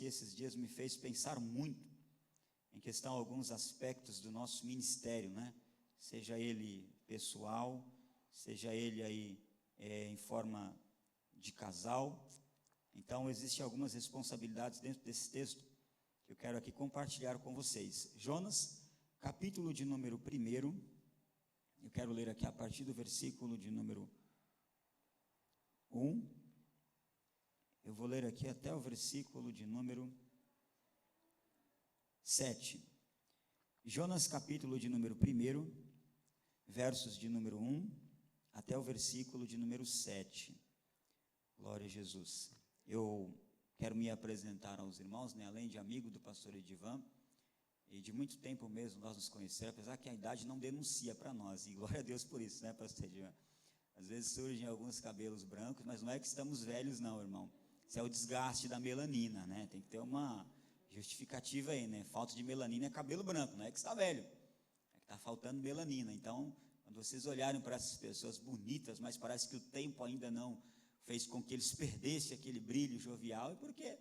que esses dias me fez pensar muito em questão a alguns aspectos do nosso ministério, né? Seja ele pessoal, seja ele aí em forma de casal. Então, existem algumas responsabilidades dentro desse texto que eu quero aqui compartilhar com vocês. Jonas, capítulo de número 1, eu quero ler aqui a partir do versículo de número 1. Eu vou ler aqui até o versículo de número 7. Jonas, capítulo de número 1, versos de número 1 até o versículo de número 7. Glória a Jesus. Eu quero me apresentar aos irmãos, né, além de amigo do pastor Edivan, e de muito tempo mesmo nós nos conhecemos, apesar que a idade não denuncia para nós, e glória a Deus por isso, né, pastor Edivan? Às vezes surgem alguns cabelos brancos, mas não é que estamos velhos não, irmão. Isso é o desgaste da melanina, né? Tem que ter uma justificativa aí, né? Falta de melanina é cabelo branco, não é que está velho, é que está faltando melanina. Então, quando vocês olharem para essas pessoas bonitas, mas parece que o tempo ainda não fez com que eles perdessem aquele brilho jovial, é porque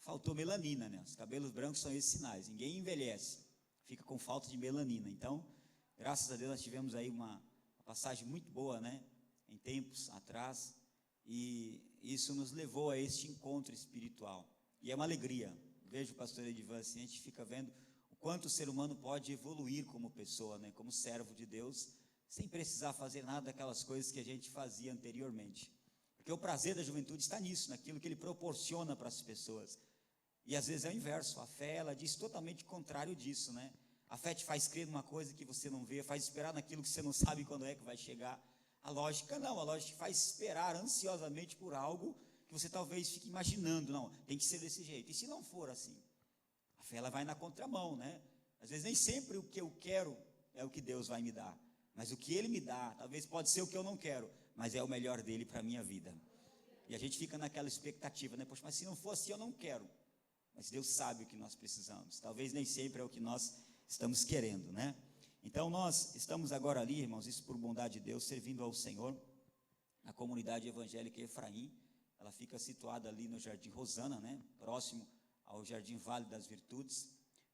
faltou melanina, né? Os cabelos brancos são esses sinais. Ninguém envelhece, fica com falta de melanina. Então, graças a Deus, nós tivemos aí uma passagem muito boa, né? Em tempos atrás, e isso nos levou a este encontro espiritual, e é uma alegria. Vejo o pastor Edivan assim, a gente fica vendo o quanto o ser humano pode evoluir como pessoa, né? Como servo de Deus, sem precisar fazer nada daquelas coisas que a gente fazia anteriormente, porque o prazer da juventude está nisso, naquilo que ele proporciona para as pessoas. E às vezes é o inverso, a fé, ela diz totalmente contrário disso, né? A fé te faz crer numa coisa que você não vê, faz esperar naquilo que você não sabe quando é que vai chegar. A lógica não, a lógica faz esperar ansiosamente por algo que você talvez fique imaginando, não, tem que ser desse jeito. E se não for assim? A fé, ela vai na contramão, né? Às vezes nem sempre o que eu quero é o que Deus vai me dar, mas o que Ele me dá, talvez pode ser o que eu não quero, mas é o melhor dEle para a minha vida. E a gente fica naquela expectativa, né? Poxa, mas se não for assim eu não quero. Mas Deus sabe o que nós precisamos, talvez nem sempre é o que nós estamos querendo, né? Então nós estamos agora ali, irmãos, isso por bondade de Deus, servindo ao Senhor, na comunidade evangélica Efraim. Ela fica situada ali no Jardim Rosana, né? Próximo ao Jardim Vale das Virtudes.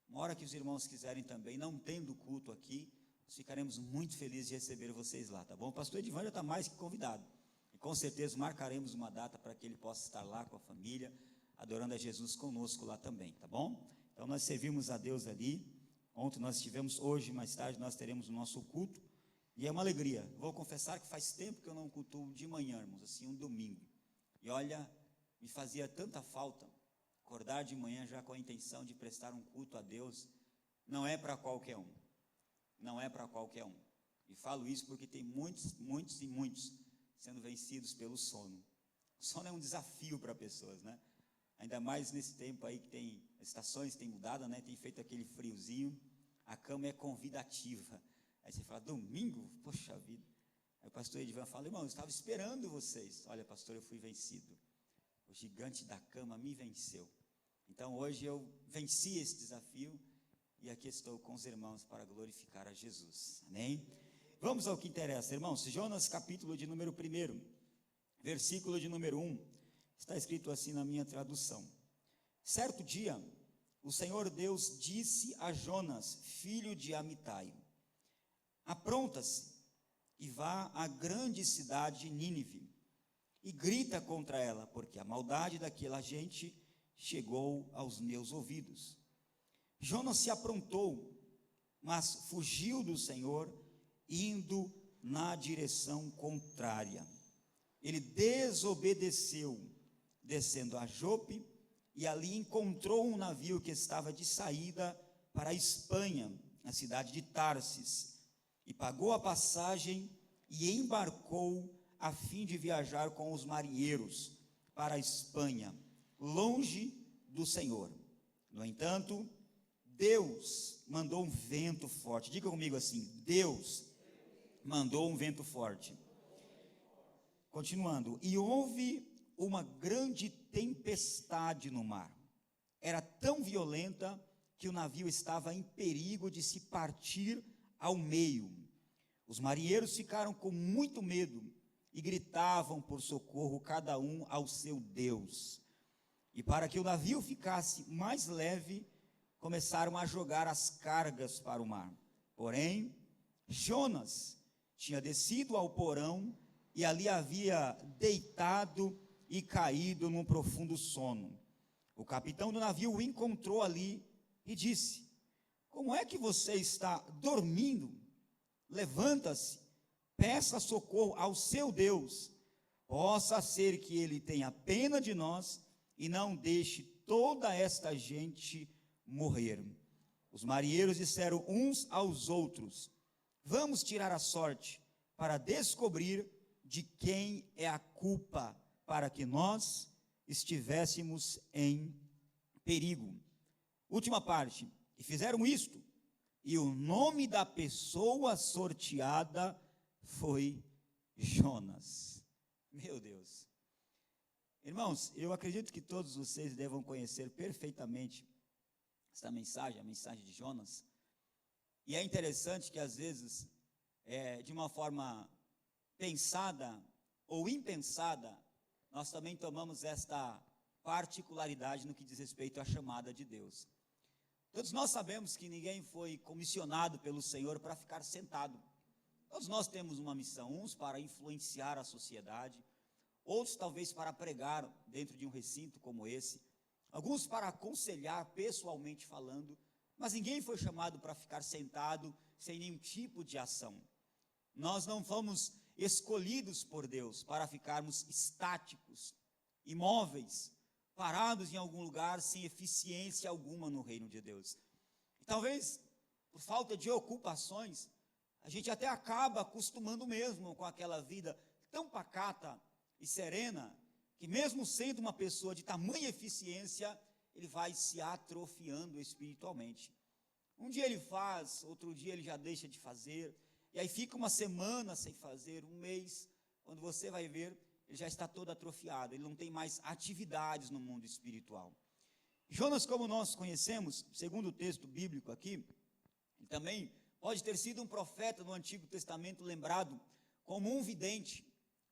Uma hora que os irmãos quiserem também, não tendo culto aqui, nós ficaremos muito felizes de receber vocês lá, tá bom? O pastor Edivan já está mais que convidado, e com certeza marcaremos uma data para que ele possa estar lá com a família, adorando a Jesus conosco lá também, tá bom? Então nós servimos a Deus ali. Ontem nós estivemos, hoje mais tarde nós teremos o nosso culto, e é uma alegria. Vou confessar que faz tempo que eu não cultuo de manhã, irmãos, assim um domingo, e olha, me fazia tanta falta acordar de manhã já com a intenção de prestar um culto a Deus. Não é para qualquer um, não é para qualquer um, e falo isso porque tem muitos sendo vencidos pelo sono. O sono é um desafio para pessoas, né? Ainda mais nesse tempo aí que tem, as estações têm mudado, né? Tem feito aquele friozinho, a cama é convidativa. Aí você fala, domingo? Poxa vida. Aí o pastor Edivan fala, irmão, eu estava esperando vocês. Olha, pastor, eu fui vencido. O gigante da cama me venceu. Então hoje eu venci esse desafio, e aqui estou com os irmãos para glorificar a Jesus. Amém? Vamos ao que interessa, irmãos. Jonas, capítulo de número 1, versículo de número 1. Está escrito assim na minha tradução. Certo dia, o Senhor Deus disse a Jonas, filho de Amitai: apronta-se e vá à grande cidade de Nínive, e grita contra ela, porque a maldade daquela gente chegou aos meus ouvidos. Jonas se aprontou, mas fugiu do Senhor, indo na direção contrária. Ele desobedeceu, descendo a Jope, e ali encontrou um navio que estava de saída para a Espanha, na cidade de Tarsis, e pagou a passagem e embarcou a fim de viajar com os marinheiros para a Espanha, longe do Senhor. No entanto, Deus mandou um vento forte. Diga comigo assim: Deus mandou um vento forte. Continuando, e houve uma grande tempestade no mar. Era tão violenta que o navio estava em perigo de se partir ao meio. Os marinheiros ficaram com muito medo e gritavam por socorro, cada um ao seu Deus. E para que o navio ficasse mais leve, começaram a jogar as cargas para o mar. Porém, Jonas tinha descido ao porão e ali havia deitado e caído num profundo sono. O capitão do navio o encontrou ali e disse: como é que você está dormindo? Levanta-se, peça socorro ao seu Deus. Possa ser que ele tenha pena de nós e não deixe toda esta gente morrer. Os marinheiros disseram uns aos outros: vamos tirar a sorte para descobrir de quem é a culpa, para que nós estivéssemos em perigo. Última parte. E fizeram isto, e o nome da pessoa sorteada foi Jonas. Meu Deus. Irmãos, eu acredito que todos vocês devam conhecer perfeitamente esta mensagem, a mensagem de Jonas. E é interessante que às vezes, de uma forma pensada ou impensada, nós também tomamos esta particularidade no que diz respeito à chamada de Deus. Todos nós sabemos que ninguém foi comissionado pelo Senhor para ficar sentado. Todos nós temos uma missão, uns para influenciar a sociedade, outros talvez para pregar dentro de um recinto como esse, alguns para aconselhar pessoalmente falando, mas ninguém foi chamado para ficar sentado sem nenhum tipo de ação. Nós não fomos escolhidos por Deus para ficarmos estáticos, imóveis, parados em algum lugar sem eficiência alguma no reino de Deus. E talvez, por falta de ocupações, a gente até acaba acostumando mesmo com aquela vida tão pacata e serena, que mesmo sendo uma pessoa de tamanha eficiência, ele vai se atrofiando espiritualmente. Um dia ele faz, outro dia ele já deixa de fazer, e aí fica uma semana sem fazer, um mês, quando você vai ver, ele já está todo atrofiado, ele não tem mais atividades no mundo espiritual. Jonas, como nós conhecemos, segundo o texto bíblico aqui, ele também pode ter sido um profeta no Antigo Testamento, lembrado como um vidente,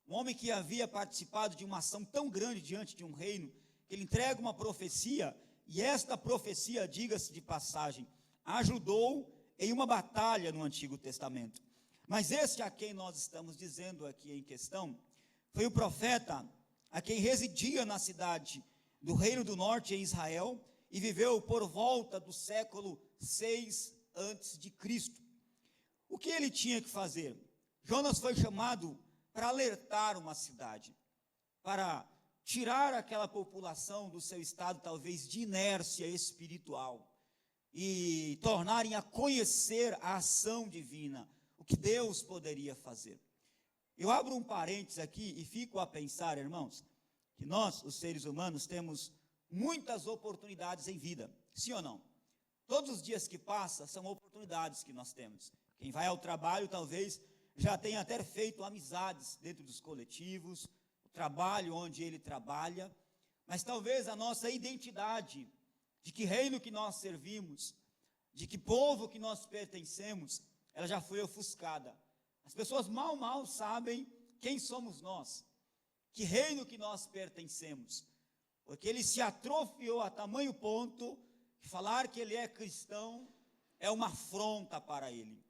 um homem que havia participado de uma ação tão grande diante de um reino, que ele entrega uma profecia, e esta profecia, diga-se de passagem, ajudou em uma batalha no Antigo Testamento. Mas este a quem nós estamos dizendo aqui em questão, foi o profeta a quem residia na cidade do Reino do Norte em Israel e viveu por volta do século 6 antes de Cristo. O que ele tinha que fazer? Jonas foi chamado para alertar uma cidade, para tirar aquela população do seu estado talvez de inércia espiritual e tornarem a conhecer a ação divina, o que Deus poderia fazer. Eu abro um parênteses aqui e fico a pensar, irmãos, que nós, os seres humanos, temos muitas oportunidades em vida, sim ou não? Todos os dias que passam são oportunidades que nós temos. Quem vai ao trabalho talvez já tenha até feito amizades dentro dos coletivos, o trabalho onde ele trabalha, mas talvez a nossa identidade, de que reino que nós servimos, de que povo que nós pertencemos, ela já foi ofuscada. As pessoas mal sabem quem somos nós, que reino que nós pertencemos, porque ele se atrofiou a tamanho ponto que falar que ele é cristão é uma afronta para ele.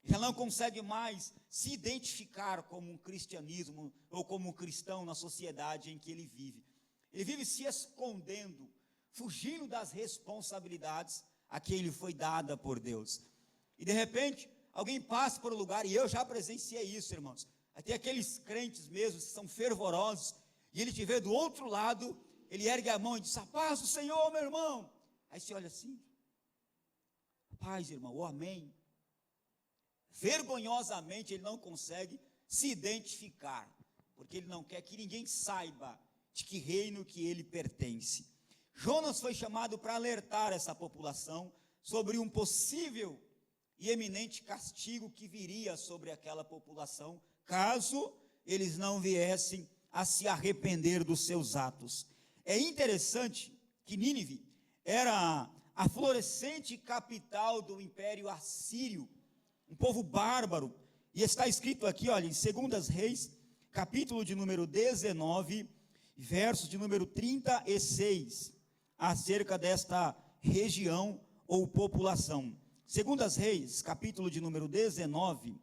Já não consegue mais se identificar como um cristianismo ou como um cristão na sociedade em que ele vive. Ele vive se escondendo, fugindo das responsabilidades a que ele foi dada por Deus. E de repente, alguém passa por um lugar, e eu já presenciei isso, irmãos. Até aqueles crentes mesmo, que são fervorosos, e ele te vê do outro lado, ele ergue a mão e diz: a paz do Senhor, meu irmão. Aí você olha assim: paz, irmão, oh, amém. Vergonhosamente ele não consegue se identificar, porque ele não quer que ninguém saiba de que reino que ele pertence. Jonas foi chamado para alertar essa população sobre um possível e eminente castigo que viria sobre aquela população, caso eles não viessem a se arrepender dos seus atos. É interessante que Nínive era a florescente capital do Império Assírio, um povo bárbaro, e está escrito aqui, olha, em 2 Reis, capítulo de número 19, versos de número 36, acerca desta região ou população. Segundas Reis, capítulo de número 19,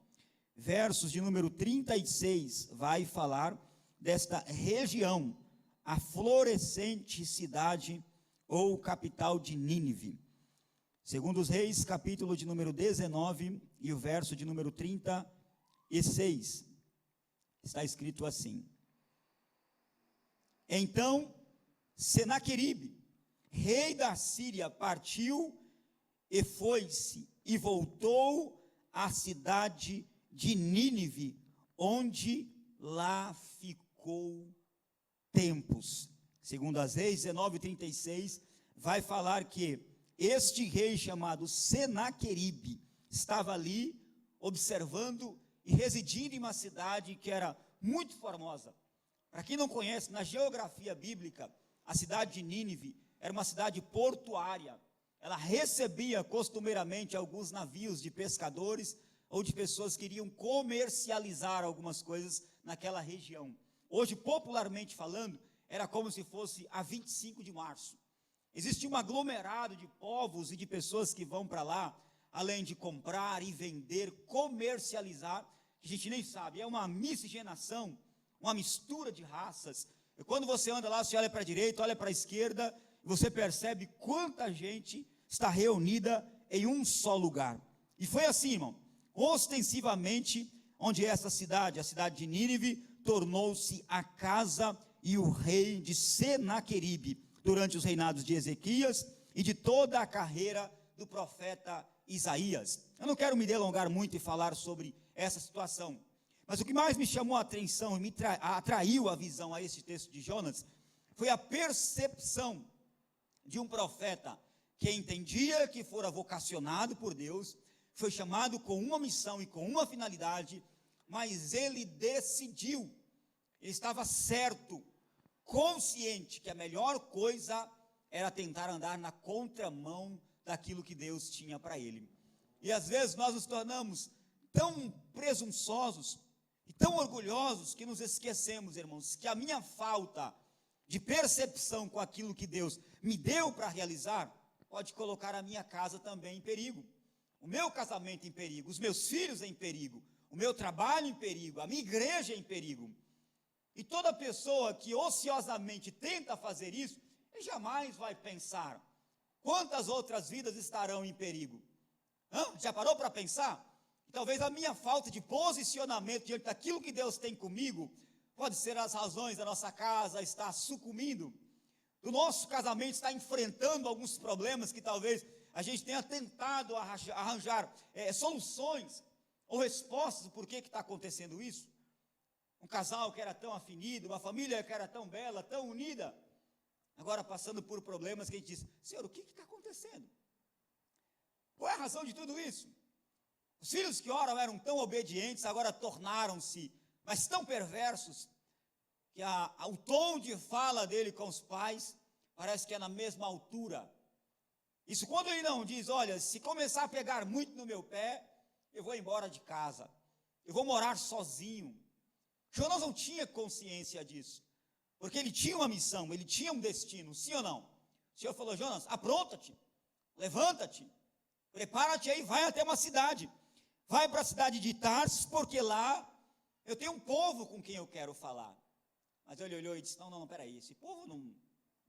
versos de número 36, vai falar desta região, a florescente cidade ou capital de Nínive. Segundos Reis, capítulo de número 19 e o verso de número 36, está escrito assim: Então Senaqueribe, rei da Síria, partiu e foi-se e voltou à cidade de Nínive, onde lá ficou tempos. Segundo as Reis 19:36, vai falar que este rei chamado Senaqueribe estava ali observando e residindo em uma cidade que era muito formosa. Para quem não conhece, na geografia bíblica, a cidade de Nínive era uma cidade portuária. Ela recebia costumeiramente alguns navios de pescadores ou de pessoas que iriam comercializar algumas coisas naquela região. Hoje, popularmente falando, era como se fosse a 25 de março. Existe um aglomerado de povos e de pessoas que vão para lá, além de comprar e vender, comercializar, que a gente nem sabe, é uma miscigenação, uma mistura de raças. E quando você anda lá, você olha para a direita, olha para a esquerda, você percebe quanta gente está reunida em um só lugar. E foi assim, irmão, ostensivamente, onde essa cidade, a cidade de Nínive, tornou-se a casa e o rei de Senaqueribe, durante os reinados de Ezequias e de toda a carreira do profeta Isaías. Eu não quero me delongar muito e falar sobre essa situação, mas o que mais me chamou a atenção e me atraiu a visão a esse texto de Jonas, foi a percepção de um profeta que entendia que fora vocacionado por Deus, foi chamado com uma missão e com uma finalidade, mas ele decidiu, ele estava certo, consciente que a melhor coisa era tentar andar na contramão daquilo que Deus tinha para ele. E às vezes nós nos tornamos tão presunçosos e tão orgulhosos que nos esquecemos, irmãos, que a minha falta de percepção com aquilo que Deus me deu para realizar pode colocar a minha casa também em perigo, o meu casamento em perigo, os meus filhos em perigo, o meu trabalho em perigo, a minha igreja em perigo. E toda pessoa que ociosamente tenta fazer isso, ele jamais vai pensar quantas outras vidas estarão em perigo. Já parou para pensar? Talvez a minha falta de posicionamento diante daquilo que Deus tem comigo, pode ser as razões da nossa casa estar sucumbindo, do nosso casamento estar enfrentando alguns problemas que talvez a gente tenha tentado arranjar soluções ou respostas do porquê que está acontecendo isso. Um casal que era tão afinido, uma família que era tão bela, tão unida, agora passando por problemas que a gente diz: Senhor, o que está acontecendo? Qual é a razão de tudo isso? Os filhos que ora eram tão obedientes, agora tornaram-se, mas tão perversos, que o tom de fala dele com os pais parece que é na mesma altura. Isso quando ele não diz: olha, se começar a pegar muito no meu pé, eu vou embora de casa, eu vou morar sozinho. Jonas não tinha consciência disso, porque ele tinha uma missão, ele tinha um destino, sim ou não? O Senhor falou: Jonas, apronta-te, levanta-te, prepara-te aí, vai até uma cidade, vai para a cidade de Tarsis, porque lá eu tenho um povo com quem eu quero falar. Mas ele olhou e disse: não, peraí, esse povo não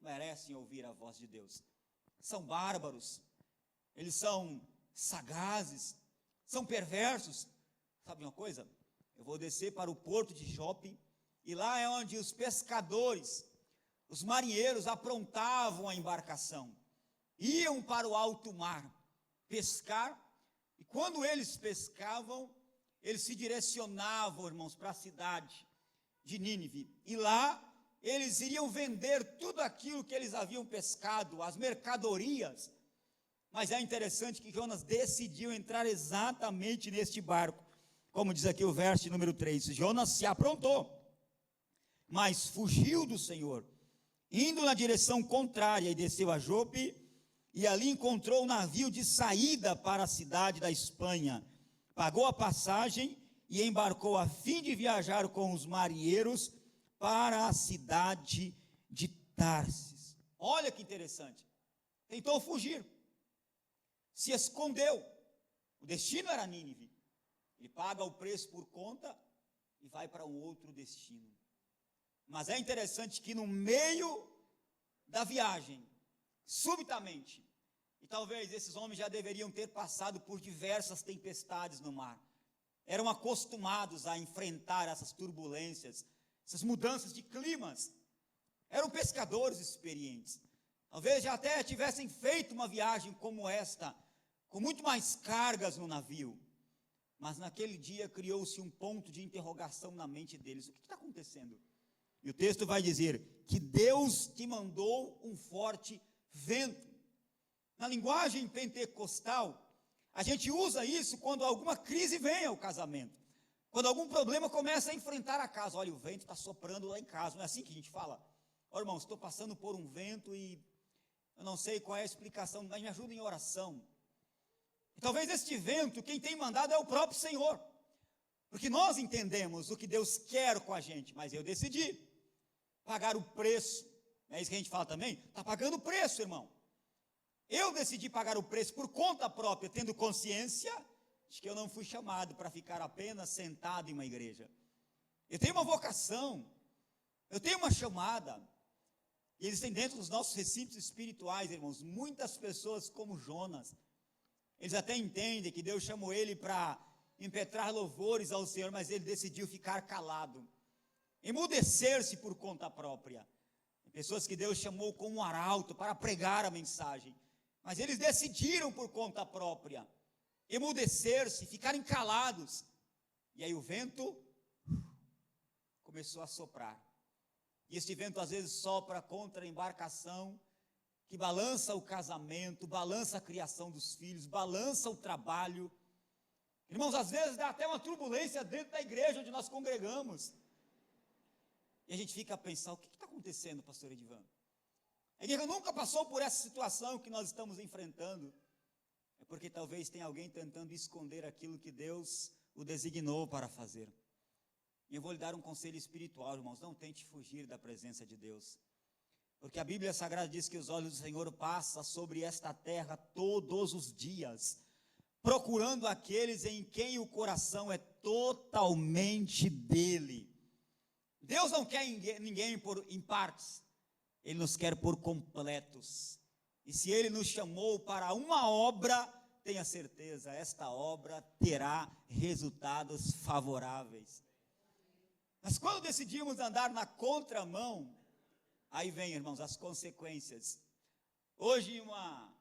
merece ouvir a voz de Deus, são bárbaros, eles são sagazes, são perversos. Sabe uma coisa? Eu vou descer para o porto de Jope, e lá é onde os pescadores, os marinheiros aprontavam a embarcação, iam para o alto mar pescar, e quando eles pescavam, eles se direcionavam, irmãos, para a cidade de Nínive, e lá eles iriam vender tudo aquilo que eles haviam pescado, as mercadorias. Mas é interessante que Jonas decidiu entrar exatamente neste barco. Como diz aqui o verso número 3, Jonas se aprontou, mas fugiu do Senhor, indo na direção contrária, e desceu a Jope, e ali encontrou um navio de saída para a cidade da Espanha, pagou a passagem e embarcou a fim de viajar com os marinheiros para a cidade de Tarsis. Olha que interessante. Tentou fugir, se escondeu. O destino era Nínive. Ele paga o preço por conta e vai para um outro destino. Mas é interessante que no meio da viagem, subitamente, e talvez esses homens já deveriam ter passado por diversas tempestades no mar, eram acostumados a enfrentar essas turbulências, essas mudanças de climas, eram pescadores experientes, talvez já até tivessem feito uma viagem como esta, com muito mais cargas no navio, mas naquele dia criou-se um ponto de interrogação na mente deles. O que está acontecendo? E o texto vai dizer que Deus te mandou um forte vento. Na linguagem pentecostal, a gente usa isso quando alguma crise vem ao casamento, quando algum problema começa a enfrentar a casa. Olha, o vento está soprando lá em casa, não é assim que a gente fala? Olha, irmãos, estou passando por um vento e eu não sei qual é a explicação, mas me ajuda em oração. E talvez este vento, quem tem mandado é o próprio Senhor, porque nós entendemos o que Deus quer com a gente, mas eu decidi pagar o preço. É isso que a gente fala também, está pagando o preço, irmão. Eu decidi pagar o preço por conta própria, tendo consciência de que eu não fui chamado para ficar apenas sentado em uma igreja. Eu tenho uma vocação, eu tenho uma chamada, e existem dentro dos nossos recintos espirituais, irmãos, muitas pessoas como Jonas. Eles até entendem que Deus chamou ele para impetrar louvores ao Senhor, mas ele decidiu ficar calado, emudecer-se por conta própria. Tem pessoas que Deus chamou como um arauto para pregar a mensagem, mas eles decidiram por conta própria emudecer-se, ficarem calados. E aí o vento começou a soprar. E este vento às vezes sopra contra a embarcação, que balança o casamento, balança a criação dos filhos, balança o trabalho. Irmãos, às vezes dá até uma turbulência dentro da igreja onde nós congregamos. E a gente fica a pensar, o que está acontecendo, pastor Edivan? A igreja nunca passou por essa situação que nós estamos enfrentando. É porque talvez tenha alguém tentando esconder aquilo que Deus o designou para fazer. E eu vou lhe dar um conselho espiritual, irmãos, não tente fugir da presença de Deus. Porque a Bíblia Sagrada diz que os olhos do Senhor passam sobre esta terra todos os dias, procurando aqueles em quem o coração é totalmente dele. Deus não quer ninguém em partes, Ele nos quer por completos. E se Ele nos chamou para uma obra, tenha certeza, esta obra terá resultados favoráveis. Mas quando decidimos andar na contramão, aí vem, irmãos, as consequências. Hoje, uma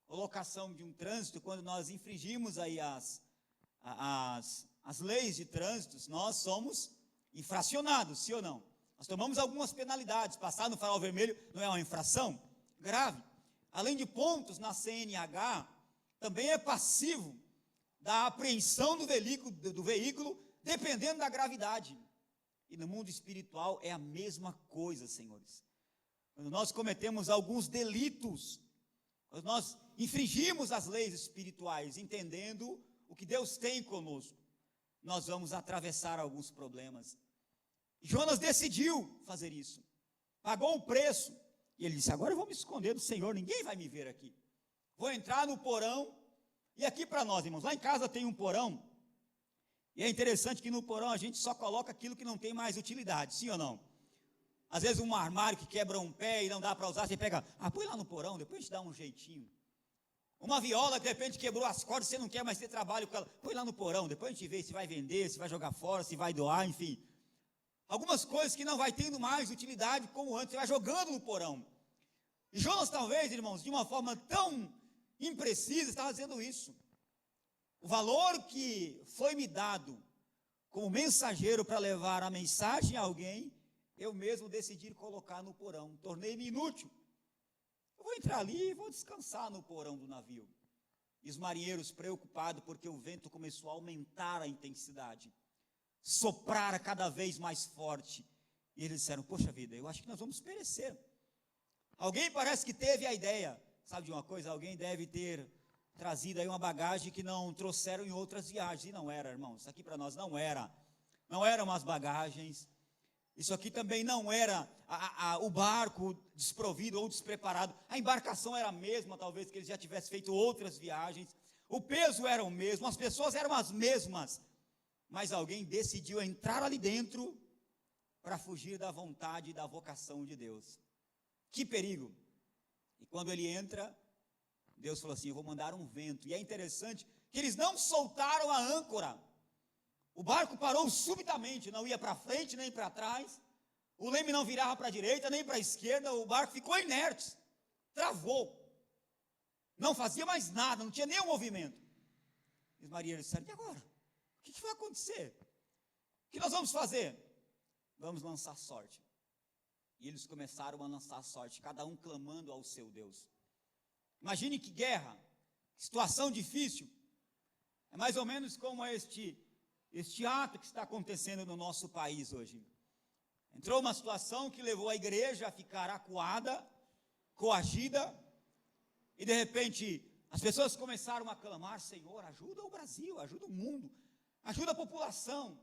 colocação de um trânsito, quando nós infringimos aí as leis de trânsito, nós somos infracionados, sim ou não? Nós tomamos algumas penalidades. Passar no farol vermelho não é uma infração grave. Além de pontos na CNH, também é passivo da apreensão do veículo, dependendo da gravidade. E no mundo espiritual é a mesma coisa, senhores. Quando nós cometemos alguns delitos, quando nós infringimos as leis espirituais, entendendo o que Deus tem conosco, nós vamos atravessar alguns problemas. Jonas decidiu fazer isso, pagou o preço, e ele disse, agora eu vou me esconder do Senhor, ninguém vai me ver aqui. Vou entrar no porão, e aqui para nós, irmãos, lá em casa tem um porão, e é interessante que no porão a gente só coloca aquilo que não tem mais utilidade, sim ou não? Às vezes um armário que quebra um pé e não dá para usar, você pega, põe lá no porão, depois a gente dá um jeitinho. Uma viola que de repente quebrou as cordas, você não quer mais ter trabalho com ela, põe lá no porão, depois a gente vê se vai vender, se vai jogar fora, se vai doar, enfim. Algumas coisas que não vai tendo mais utilidade como antes, você vai jogando no porão. E Jonas talvez, irmãos, de uma forma tão imprecisa, estava dizendo isso. O valor que foi me dado como mensageiro para levar a mensagem a alguém, eu mesmo decidi colocar no porão, tornei-me inútil. Eu vou entrar ali e vou descansar no porão do navio. E os marinheiros preocupados porque o vento começou a aumentar a intensidade, soprar cada vez mais forte. E eles disseram, poxa vida, eu acho que nós vamos perecer. Alguém parece que teve a ideia, sabe de uma coisa? Alguém deve ter trazido aí uma bagagem que não trouxeram em outras viagens. E não era, irmãos, isso aqui para nós não eram umas bagagens. Isso aqui também não era o barco desprovido ou despreparado. A embarcação era a mesma, talvez que eles já tivessem feito outras viagens. O peso era o mesmo, as pessoas eram as mesmas. Mas alguém decidiu entrar ali dentro para fugir da vontade e da vocação de Deus. Que perigo! E quando ele entra, Deus falou assim: eu vou mandar um vento. E é interessante que eles não soltaram a âncora. O barco parou subitamente, não ia para frente nem para trás. O leme não virava para a direita nem para a esquerda. O barco ficou inerte, travou. Não fazia mais nada, não tinha nenhum movimento. E Maria disse: e agora? O que vai acontecer? O que nós vamos fazer? Vamos lançar sorte. E eles começaram a lançar sorte, cada um clamando ao seu Deus. Imagine que guerra, situação difícil. É mais ou menos como este ato que está acontecendo no nosso país hoje. Entrou uma situação que levou a igreja a ficar acuada, coagida, e de repente as pessoas começaram a clamar: Senhor, ajuda o Brasil, ajuda o mundo, ajuda a população.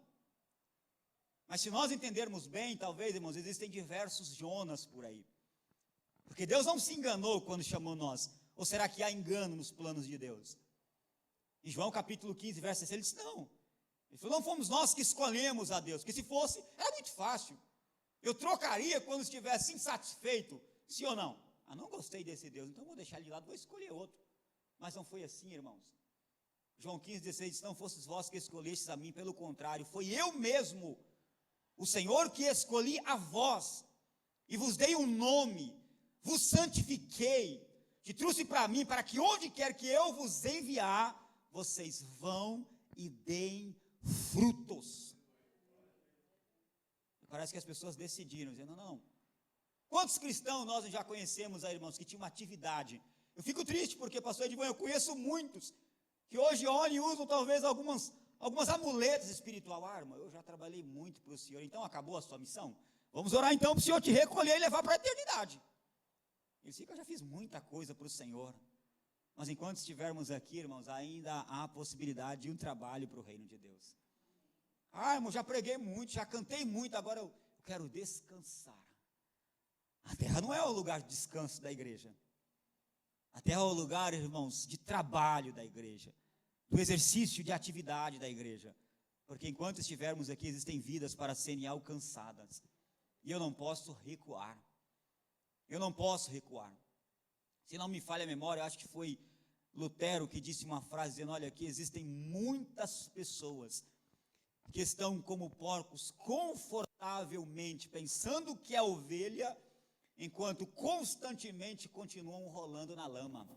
Mas se nós entendermos bem, talvez, irmãos, existem diversos Jonas por aí. Porque Deus não se enganou quando chamou nós. Ou será que há engano nos planos de Deus? Em João capítulo 15, verso 6, ele disse: não. Ele falou: não fomos nós que escolhemos a Deus, porque se fosse, era muito fácil. Eu trocaria quando estivesse insatisfeito, sim ou não? Ah, não gostei desse Deus, então vou deixar ele de lado, vou escolher outro. Mas não foi assim, irmãos. João 15, 16 diz: não fostes vós que escolhestes a mim, pelo contrário, foi eu mesmo, o Senhor, que escolhi a vós, e vos dei um nome, vos santifiquei, te trouxe para mim, para que onde quer que eu vos enviar, vocês vão e deem frutos. Parece que as pessoas decidiram, dizendo: não. Quantos cristãos nós já conhecemos aí, irmãos, que tinham uma atividade? Eu fico triste porque, pastor Edvan, eu conheço muitos que hoje olham e usam talvez algumas amuletas espirituais. Ah, irmão, eu já trabalhei muito para o Senhor, então acabou a sua missão? Vamos orar então para o Senhor te recolher e levar para a eternidade. Ele disse que eu já fiz muita coisa para o Senhor. Mas enquanto estivermos aqui, irmãos, ainda há a possibilidade de um trabalho para o reino de Deus. Ah, irmão, já preguei muito, já cantei muito, agora eu quero descansar. A terra não é o lugar de descanso da igreja. A terra é o lugar, irmãos, de trabalho da igreja, do exercício de atividade da igreja. Porque enquanto estivermos aqui, existem vidas para serem alcançadas. E eu não posso recuar. Eu não posso recuar. Se não me falha a memória, eu acho que foi Lutero que disse uma frase dizendo: olha, aqui existem muitas pessoas que estão como porcos confortavelmente pensando que é ovelha, enquanto constantemente continuam rolando na lama.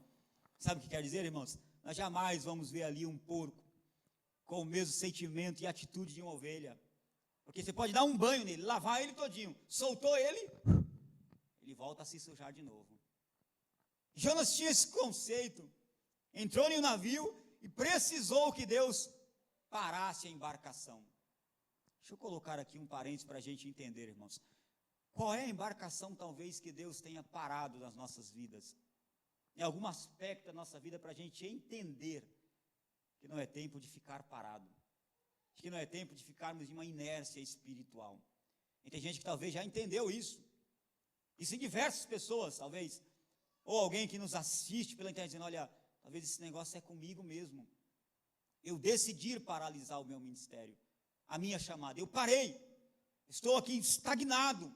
Sabe o que quer dizer, irmãos? Nós jamais vamos ver ali um porco com o mesmo sentimento e atitude de uma ovelha. Porque você pode dar um banho nele, lavar ele todinho, soltou ele, ele volta a se sujar de novo. Jonas tinha esse conceito, entrou em um navio e precisou que Deus parasse a embarcação. Deixa eu colocar aqui um parênteses para a gente entender, irmãos. Qual é a embarcação talvez que Deus tenha parado nas nossas vidas? Em algum aspecto da nossa vida, para a gente entender que não é tempo de ficar parado, que não é tempo de ficarmos em uma inércia espiritual. E tem gente que talvez já entendeu isso. Isso em diversas pessoas, talvez. Ou alguém que nos assiste pela internet dizendo: olha, talvez esse negócio é comigo mesmo. Eu decidi paralisar o meu ministério, a minha chamada. Eu parei, estou aqui estagnado.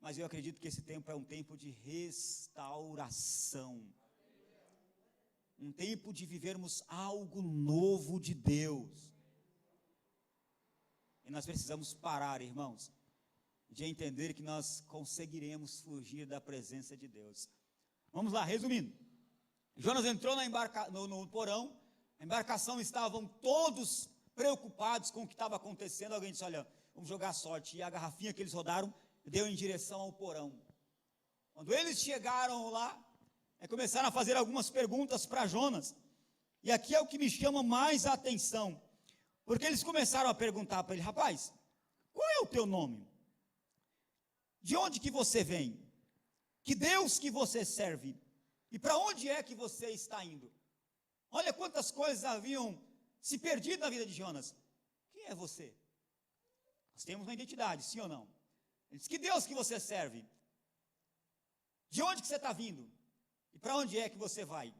Mas eu acredito que esse tempo é um tempo de restauração. Um tempo de vivermos algo novo de Deus. E nós precisamos parar, irmãos, de entender que nós conseguiremos fugir da presença de Deus. Vamos lá, resumindo. Jonas entrou no porão, a embarcação, estavam todos preocupados com o que estava acontecendo. Alguém disse: olha, vamos jogar sorte. E a garrafinha que eles rodaram deu em direção ao porão. Quando eles chegaram lá, começaram a fazer algumas perguntas para Jonas. E aqui é o que me chama mais a atenção, porque eles começaram a perguntar para ele: rapaz, qual é o teu nome? De onde que você vem? Que Deus que você serve? E para onde é que você está indo? Olha quantas coisas haviam se perdido na vida de Jonas. Quem é você? Nós temos uma identidade, sim ou não? Ele diz, que Deus que você serve? De onde que você está vindo? E para onde é que você vai?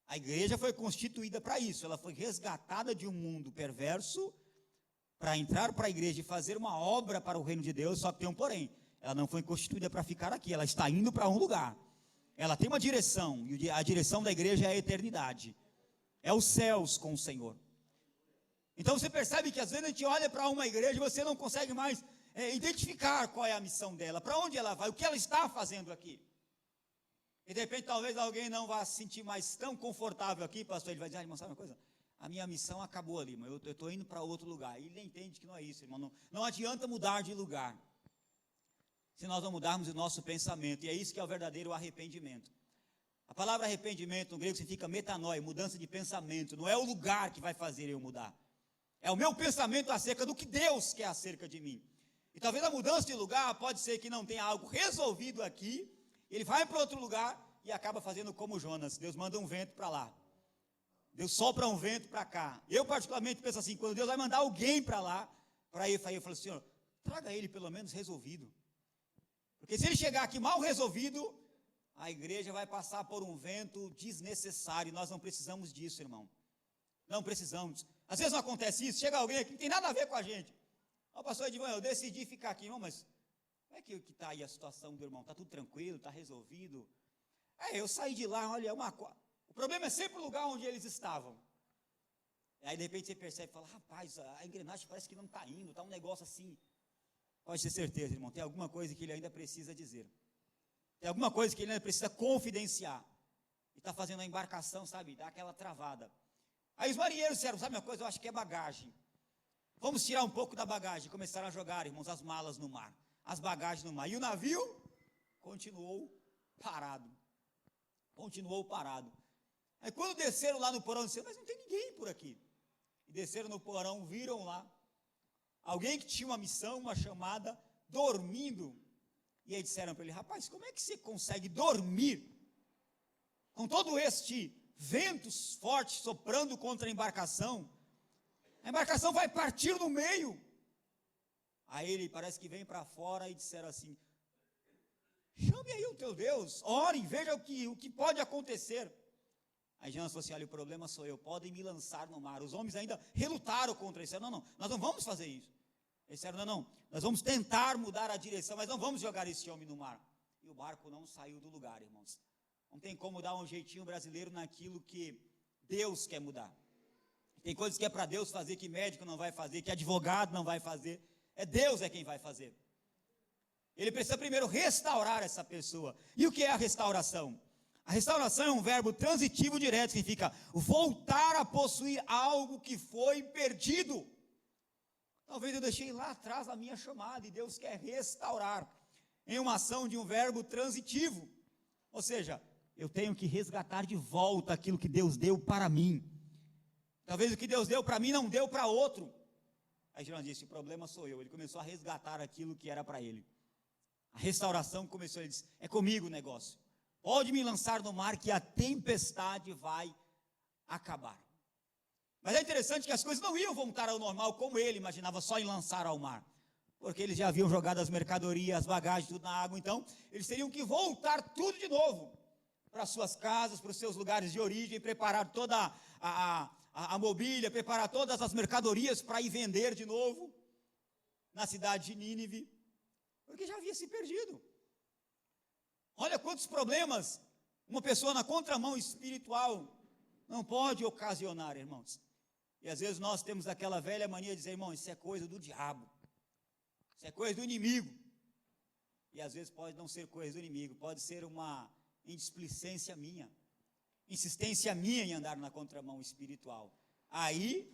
A igreja foi constituída para isso, ela foi resgatada de um mundo perverso, para entrar para a igreja e fazer uma obra para o reino de Deus, só que tem um porém, ela não foi constituída para ficar aqui, ela está indo para um lugar, ela tem uma direção, e a direção da igreja é a eternidade, é os céus com o Senhor. Então você percebe que às vezes a gente olha para uma igreja e você não consegue mais identificar qual é a missão dela, para onde ela vai, o que ela está fazendo aqui. E de repente talvez alguém não vá se sentir mais tão confortável aqui, pastor, ele vai dizer, irmão, sabe uma coisa? A minha missão acabou ali, irmão, eu estou indo para outro lugar. E ele entende que não é isso, irmão, não adianta mudar de lugar, se nós não mudarmos o nosso pensamento, e é isso que é o verdadeiro arrependimento. A palavra arrependimento no grego significa metanoi, mudança de pensamento, não é o lugar que vai fazer eu mudar, é o meu pensamento acerca do que Deus quer acerca de mim. E talvez a mudança de lugar pode ser que não tenha algo resolvido aqui, ele vai para outro lugar e acaba fazendo como Jonas, Deus manda um vento para lá, Deus sopra um vento para cá. Eu particularmente penso assim, quando Deus vai mandar alguém para lá, para ir, eu falo, Senhor, traga ele pelo menos resolvido, porque se ele chegar aqui mal resolvido, a igreja vai passar por um vento desnecessário, e nós não precisamos disso, irmão, não precisamos. Às vezes não acontece isso, chega alguém aqui que não tem nada a ver com a gente, ó, pastor Edivan, eu decidi ficar aqui, irmão, mas como é que está aí a situação do irmão? Está tudo tranquilo, está resolvido? Eu saí de lá, olha, o problema é sempre o lugar onde eles estavam. Aí de repente você percebe e fala, rapaz, a engrenagem parece que não está indo, está um negócio assim. Pode ter certeza, irmão, tem alguma coisa que ele ainda precisa dizer. Tem alguma coisa que ele ainda precisa confidenciar. E está fazendo a embarcação, sabe, dá aquela travada. Aí os marinheiros disseram, sabe uma coisa, eu acho que é bagagem. Vamos tirar um pouco da bagagem. Começaram a jogar, irmãos, as malas no mar, as bagagens no mar. E o navio continuou parado. Continuou parado. Aí quando desceram lá no porão, disseram, mas não tem ninguém por aqui. E desceram no porão, viram lá alguém que tinha uma missão, uma chamada, dormindo. E aí disseram para ele, rapaz, como é que você consegue dormir com todo este ventos fortes soprando contra a embarcação vai partir no meio. Aí ele parece que vem para fora e disseram assim, chame aí o teu Deus, ore, veja o que pode acontecer. Aí Jonas falou assim, olha, o problema sou eu, podem me lançar no mar. Os homens ainda relutaram contra isso, não, nós não vamos fazer isso. Eles disseram, não, nós vamos tentar mudar a direção, mas não vamos jogar esse homem no mar. E o barco não saiu do lugar, irmãos. Não tem como dar um jeitinho brasileiro naquilo que Deus quer mudar. Tem coisas que é para Deus fazer, que médico não vai fazer, que advogado não vai fazer. Deus é quem vai fazer. Ele precisa primeiro restaurar essa pessoa. E o que é a restauração? A restauração é um verbo transitivo direto, significa voltar a possuir algo que foi perdido. Talvez eu deixei lá atrás a minha chamada, e Deus quer restaurar, em uma ação de um verbo transitivo. Ou seja, eu tenho que resgatar de volta aquilo que Deus deu para mim. Talvez o que Deus deu para mim não deu para outro. Aí Jonas disse, o problema sou eu. Ele começou a resgatar aquilo que era para ele. A restauração começou, ele disse, é comigo o negócio. Pode me lançar no mar que a tempestade vai acabar. Mas é interessante que as coisas não iam voltar ao normal como ele imaginava, só em lançar ao mar. Porque eles já haviam jogado as mercadorias, as bagagens, tudo na água. Então, eles teriam que voltar tudo de novo para suas casas, para os seus lugares de origem, preparar toda a mobília, preparar todas as mercadorias para ir vender de novo na cidade de Nínive, porque já havia se perdido. Olha quantos problemas uma pessoa na contramão espiritual não pode ocasionar, irmãos. E às vezes nós temos aquela velha mania de dizer, irmão, isso é coisa do diabo, isso é coisa do inimigo. E às vezes pode não ser coisa do inimigo, pode ser uma indisplicência minha, insistência minha em andar na contramão espiritual. Aí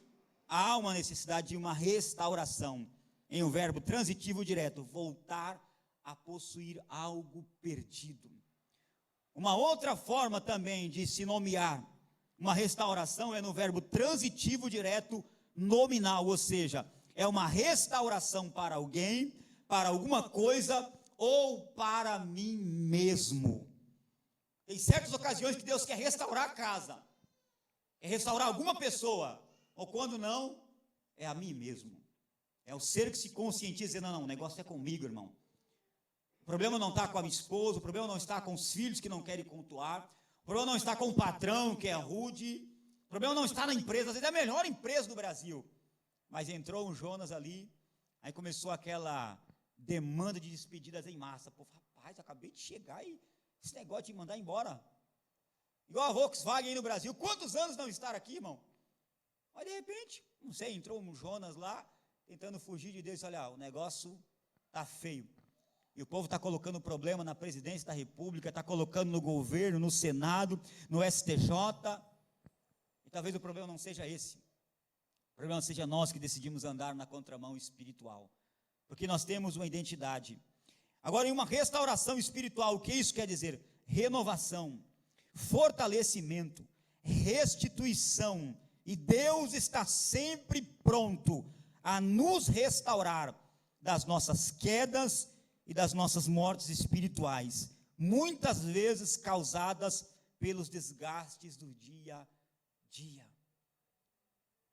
há uma necessidade de uma restauração, em um verbo transitivo direto, voltar a possuir algo perdido. Uma outra forma também de se nomear uma restauração é no verbo transitivo direto nominal, ou seja, é uma restauração para alguém, para alguma coisa ou para mim mesmo. Tem certas ocasiões que Deus quer restaurar a casa, quer restaurar alguma pessoa, ou quando não, é a mim mesmo, É o ser que se conscientiza, dizendo, não, o negócio é comigo, irmão. O problema não está com a minha esposa, o problema não está com os filhos que não querem cultuar, o problema não está com o patrão que é rude, o problema não está na empresa, às vezes é a melhor empresa do Brasil. Mas entrou um Jonas ali, aí começou aquela demanda de despedidas em massa. Pô, rapaz, acabei de chegar e esse negócio de mandar embora. Igual a Volkswagen aí no Brasil, quantos anos não estar aqui, irmão? Mas de repente, não sei, entrou um Jonas lá, tentando fugir de Deus, olha, o negócio está feio. E o povo está colocando problema na presidência da república, está colocando no governo, no Senado, no STJ. E talvez o problema não seja esse. O problema seja nós que decidimos andar na contramão espiritual. Porque nós temos uma identidade. Agora, em uma restauração espiritual, o que isso quer dizer? Renovação, fortalecimento, restituição. E Deus está sempre pronto a nos restaurar das nossas quedas e das nossas mortes espirituais, muitas vezes causadas pelos desgastes do dia a dia.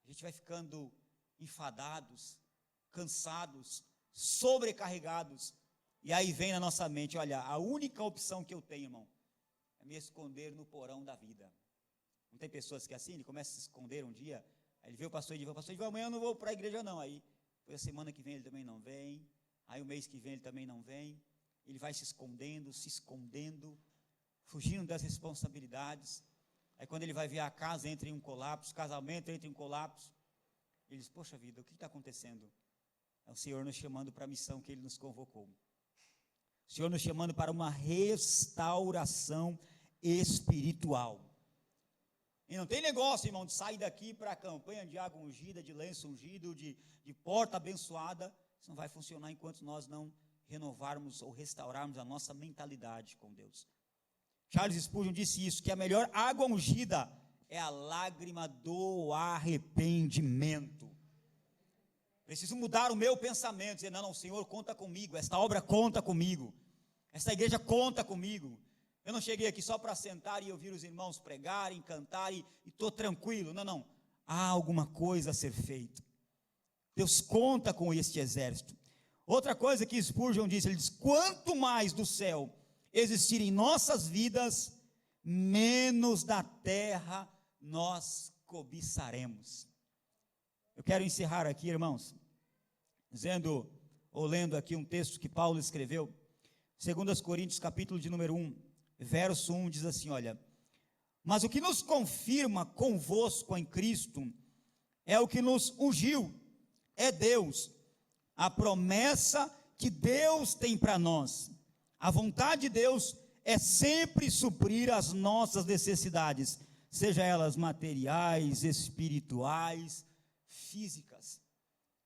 A gente vai ficando enfadados, cansados, sobrecarregados, e aí vem na nossa mente, olha, a única opção que eu tenho, irmão, é me esconder no porão da vida. Não tem pessoas que é assim, ele começa a se esconder um dia, aí ele vê o pastor Edivan, amanhã eu não vou para a igreja não, aí a semana que vem ele também não vem, aí o mês que vem ele também não vem, ele vai se escondendo, fugindo das responsabilidades, aí quando ele vai ver a casa entra em um colapso, o casamento entra em um colapso, ele diz, poxa vida, o que está acontecendo? É o Senhor nos chamando para a missão que Ele nos convocou, o Senhor nos chamando para uma restauração espiritual. E não tem negócio, irmão, de sair daqui para a campanha de água ungida, de lenço ungido, de porta abençoada. Isso não vai funcionar enquanto nós não renovarmos ou restaurarmos a nossa mentalidade com Deus. Charles Spurgeon disse isso, que a melhor água ungida é a lágrima do arrependimento. Preciso mudar o meu pensamento, dizer, não, Senhor, conta comigo, esta obra conta comigo, esta igreja conta comigo. Eu não cheguei aqui só para sentar e ouvir os irmãos pregarem, cantarem e estou tranquilo. Não. Há alguma coisa a ser feita. Deus conta com este exército. Outra coisa que Spurgeon disse, ele diz, quanto mais do céu existir em nossas vidas, menos da terra nós cobiçaremos. Eu quero encerrar aqui, irmãos, dizendo, ou lendo aqui um texto que Paulo escreveu, 2 Coríntios capítulo de número 1, verso 1 diz assim, olha, mas o que nos confirma convosco em Cristo, é o que nos ungiu, é Deus, a promessa que Deus tem para nós, a vontade de Deus é sempre suprir as nossas necessidades, seja elas materiais, espirituais, físicas.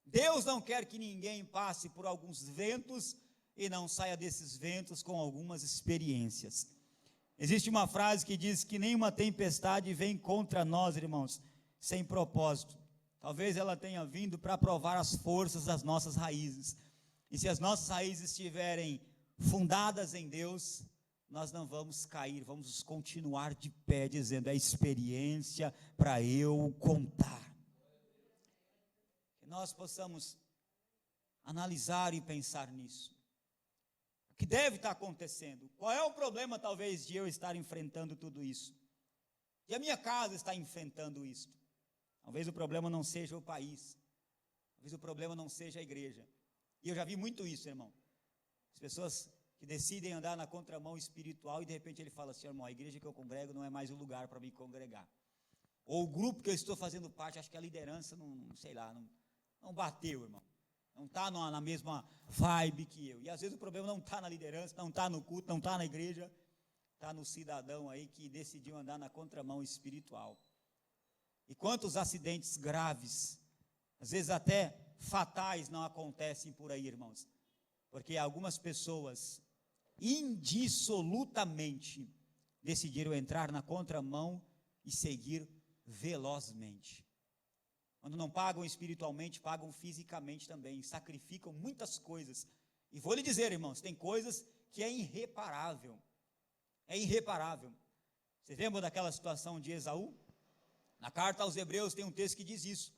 Deus não quer que ninguém passe por alguns ventos e não saia desses ventos com algumas experiências. Existe uma frase que diz que nenhuma tempestade vem contra nós, irmãos, sem propósito. Talvez ela tenha vindo para provar as forças das nossas raízes. E se as nossas raízes estiverem fundadas em Deus, nós não vamos cair, vamos continuar de pé, dizendo, é experiência para eu contar. Que nós possamos analisar e pensar nisso. O que deve estar acontecendo? Qual é o problema, talvez, de eu estar enfrentando tudo isso? E a minha casa está enfrentando isso? Talvez o problema não seja o país, talvez o problema não seja a igreja. E eu já vi muito isso, irmão. As pessoas que decidem andar na contramão espiritual e de repente ele fala assim, irmão, a igreja que eu congrego não é mais o lugar para me congregar. Ou o grupo que eu estou fazendo parte, acho que a liderança não bateu, irmão. Não está na mesma vibe que eu. E às vezes o problema não está na liderança, não está no culto, não está na igreja, está no cidadão aí que decidiu andar na contramão espiritual. E quantos acidentes graves, às vezes até fatais, não acontecem por aí, irmãos? Porque algumas pessoas indissolutamente decidiram entrar na contramão e seguir velozmente. Quando não pagam espiritualmente, pagam fisicamente também, sacrificam muitas coisas. E vou lhe dizer, irmãos, tem coisas que é irreparável. É irreparável. Vocês lembram daquela situação de Esaú? Na carta aos Hebreus tem um texto que diz isso.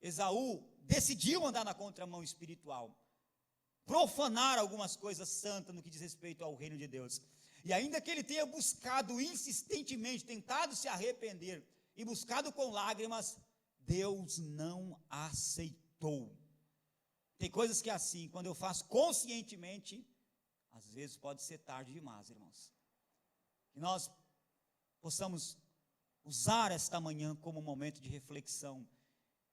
Esaú decidiu andar na contramão espiritual, profanar algumas coisas santas no que diz respeito ao reino de Deus. E ainda que ele tenha buscado insistentemente, tentado se arrepender e buscado com lágrimas, Deus não aceitou. Tem coisas que é assim, quando eu faço conscientemente, às vezes pode ser tarde demais, irmãos. Que nós possamos usar esta manhã como um momento de reflexão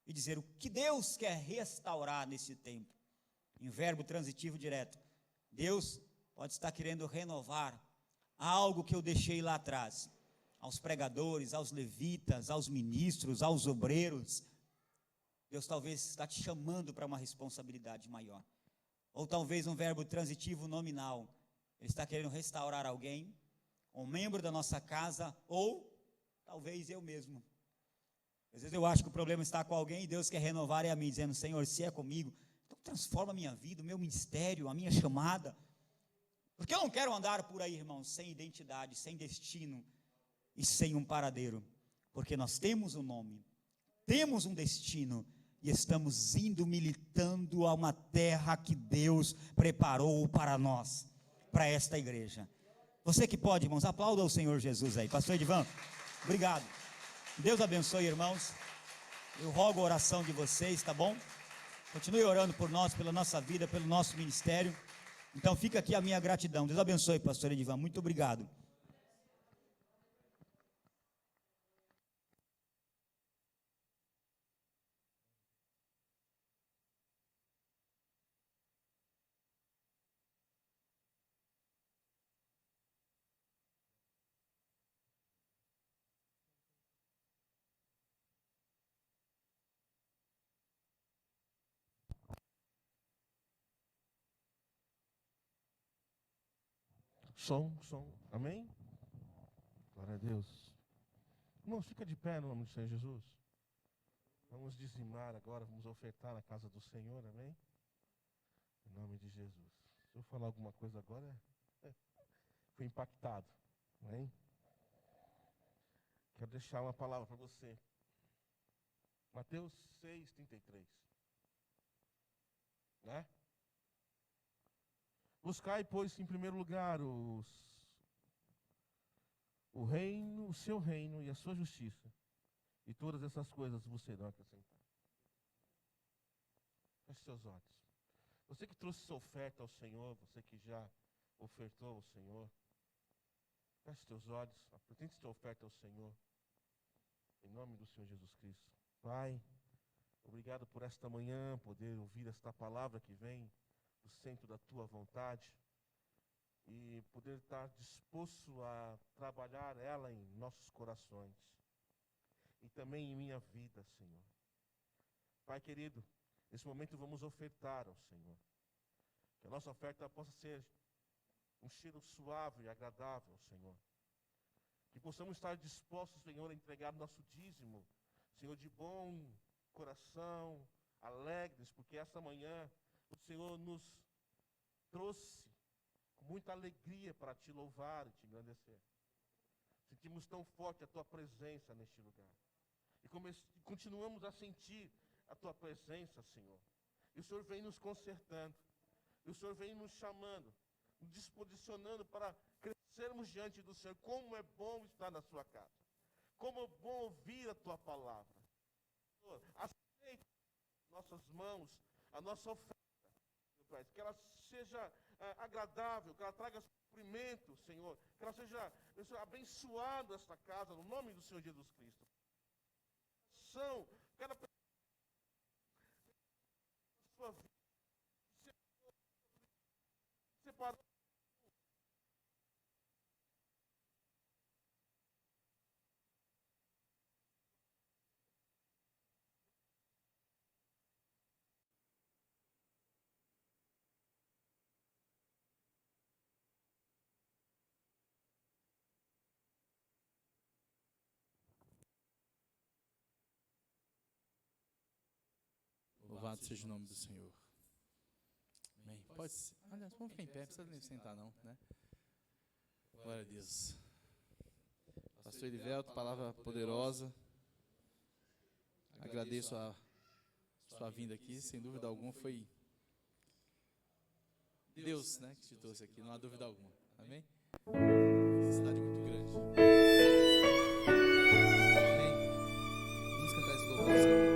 e dizer o que Deus quer restaurar nesse tempo. Em verbo transitivo direto, Deus pode estar querendo renovar algo que eu deixei lá atrás, aos pregadores, aos levitas, aos ministros, aos obreiros. Deus talvez está te chamando para uma responsabilidade maior, ou talvez um verbo transitivo nominal, Ele está querendo restaurar alguém, um membro da nossa casa, ou talvez eu mesmo. Às vezes eu acho que o problema está com alguém e Deus quer renovar a mim, dizendo: Senhor, se é comigo, então transforma a minha vida, o meu ministério, a minha chamada, porque eu não quero andar por aí, irmãos, sem identidade, sem destino e sem um paradeiro, porque nós temos um nome, temos um destino e estamos indo militando a uma terra que Deus preparou para nós, para esta igreja. Você que pode, irmãos, aplauda o Senhor Jesus aí. Pastor Edivan, obrigado. Deus abençoe, irmãos. Eu rogo a oração de vocês, tá bom? Continue orando por nós, pela nossa vida, pelo nosso ministério. Então fica aqui a minha gratidão. Deus abençoe, pastor Edivan. Muito obrigado. Som. Amém? Glória a Deus. Irmãos, fica de pé no nome do Senhor Jesus. Vamos dizimar agora, vamos ofertar na casa do Senhor, amém? Em nome de Jesus. Se eu falar alguma coisa agora, fui impactado, amém? Quero deixar uma palavra para você. Mateus 6:33. Né? Buscai, pois, em primeiro lugar o reino, o seu reino e a sua justiça, e todas essas coisas vos serão acrescentadas. Feche seus olhos. Você que trouxe sua oferta ao Senhor, você que já ofertou ao Senhor, feche seus olhos, apresente sua oferta ao Senhor, em nome do Senhor Jesus Cristo. Pai, obrigado por esta manhã, poder ouvir esta palavra que vem do centro da tua vontade e poder estar disposto a trabalhar ela em nossos corações e também em minha vida, Senhor. Pai querido, nesse momento vamos ofertar ao Senhor, que a nossa oferta possa ser um cheiro suave e agradável ao Senhor, que possamos estar dispostos, Senhor, a entregar nosso dízimo, Senhor, de bom coração, alegres, porque esta manhã o Senhor nos trouxe com muita alegria para te louvar e te engrandecer. Sentimos tão forte a tua presença neste lugar. E continuamos a sentir a tua presença, Senhor. E o Senhor vem nos consertando. E o Senhor vem nos chamando, nos disposicionando para crescermos diante do Senhor. Como é bom estar na sua casa. Como é bom ouvir a tua palavra. Senhor, aceita nossas mãos, a nossa oferta, que ela seja agradável, que ela traga suprimento, Senhor, que ela seja abençoada esta casa, no nome do Senhor Jesus Cristo. Cada pessoa sua vida separou. Louvado seja o nome do Senhor. Amém. Pode ser. Aliás, vamos ficar em pé, não precisa nem sentar não, né? Glória a Deus. Pastor Edivelto, palavra poderosa. Agradeço a sua vinda aqui, sem dúvida alguma, foi Deus, né, que te trouxe aqui, não há dúvida alguma. Amém? Felicidade muito grande. Amém? Vamos cantar esse louvor ao Senhor.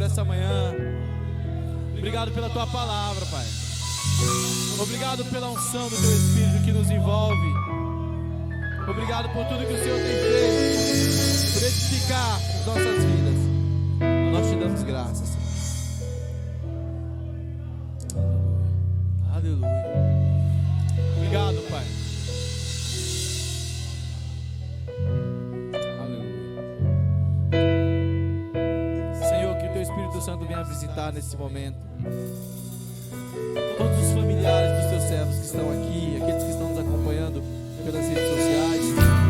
essa manhã. Obrigado pela tua palavra, Pai. Obrigado pela unção do teu Espírito que nos envolve. Obrigado por tudo que o Senhor tem feito, por edificar as nossas vidas. Nós te damos graças. Aleluia. Obrigado, Pai. Espírito Santo venha visitar nesse momento todos os familiares dos teus servos que estão aqui, aqueles que estão nos acompanhando pelas redes sociais.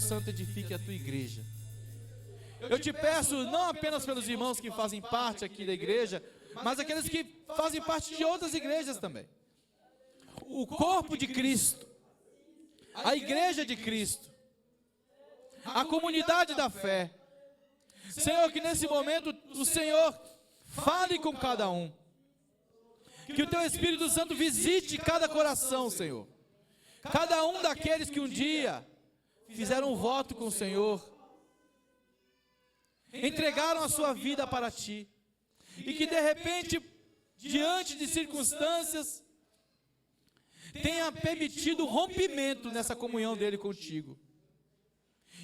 Santo, edifique a tua igreja. Eu te peço, não apenas pelos irmãos que fazem parte aqui da igreja, mas aqueles que fazem parte de outras igrejas também. O corpo de Cristo, a igreja de Cristo, a comunidade da fé. Senhor, que nesse momento o Senhor fale com cada um. Que o teu Espírito Santo visite cada coração, Senhor. Cada um daqueles que um dia fizeram um voto com o Senhor, entregaram a sua vida para Ti, e que de repente, diante de circunstâncias, tenha permitido o rompimento nessa comunhão dele contigo,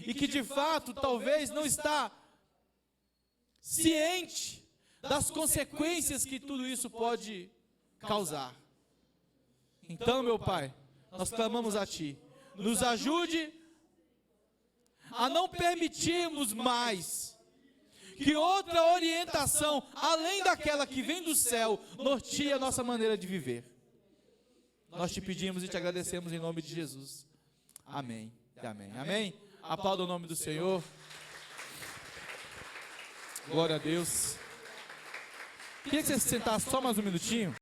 e que de fato talvez não está ciente das consequências que tudo isso pode causar. Então, meu Pai, nós clamamos a Ti, nos ajude a não permitirmos mais que outra orientação, além daquela que vem do céu, norteie a nossa maneira de viver. Nós te pedimos e te agradecemos em nome de Jesus. Amém e amém. Amém? Aplauda o nome do Senhor. Glória a Deus. Queria que você se sentasse só mais um minutinho.